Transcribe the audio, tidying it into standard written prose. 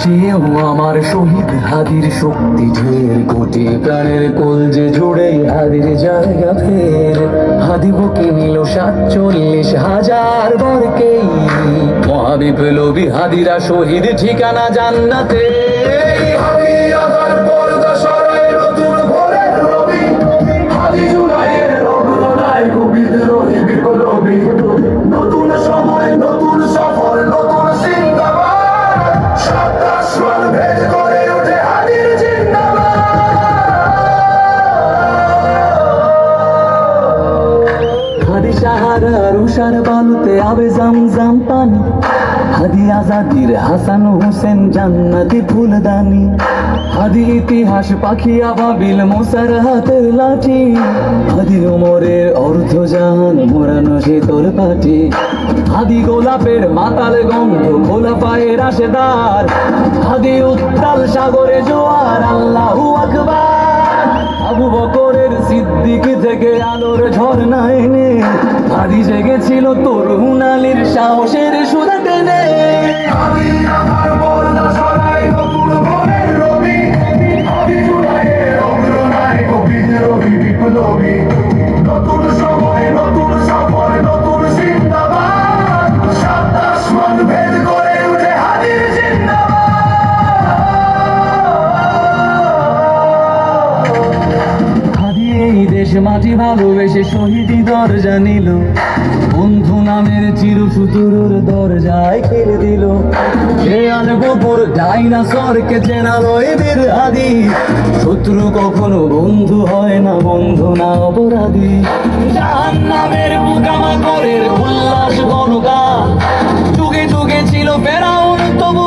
চেয়েও আমার শহীদ হাদির শক্তি ঢের, কোটি প্রাণের কলজে জুড়ে হাদির জায়গা ফের। হাদি বুকে নিল 47,000 বরকেই, মহাবিপ্লবী হাদিরা শহীদ ঠিকানা জান্নাতে। নতুন সময় নতুন সফর নতুন চিন্তাভাবনা, শব্দ স্বর ভেদ করে ওঠে হাদির জিন্দাবাদ। হাদি সাহারার উষার বালুতে আবে জামজাম পানি, হাদি আজাদির হাসান হোসেন জান্নাতি ফুলদানি। হাদি ইতিহাস পাখি আবাবিল মোসার হাতের লাঠি, হাদি ওমরের অর্ধজান মোরানো শীতল পাটি। হাদি গোলাপের মাতাল গন্ধ খোলা পায়ের আশেদার, হাদি উত্তাল সাগরে জোয়ার আল্লাহু আকবার। আবু বকরের সিদ্দিক থেকে আলোর ঝর্ণা এনে, হাদি জেগেছিল তরুণ আলীর সাহসের সুরে টেনে। হাদি আমার বর্ণা ছড়াই নতুন ভোরের রবি, হাদি জুলাইয়ের অগ্রনায়ক বিদ্রোহী বিপ্লবী। নতুন সময় নতুন সফর নতুন চিন্তাভাবনা, শব্দ স্বর ভেদ করে উঠে হাদির জিন্দাবাদ। হাদি এই দেশ মাটি ভালোবেসে শহীদি দরজা নিল, বন্ধু নামের চিরসুতুরুর দরজায় খেলে দিল। সে আর গোপর ডাইনাসরকে চেনালো এদের হাদি, শত্রু কখনো বন্ধু হয় না, বন্ধু না অপরাধী। জাহান্নামের পোকামাকড়ের উল্লাস গণগান, যুগে যুগে ছিল ফেরাউন তবু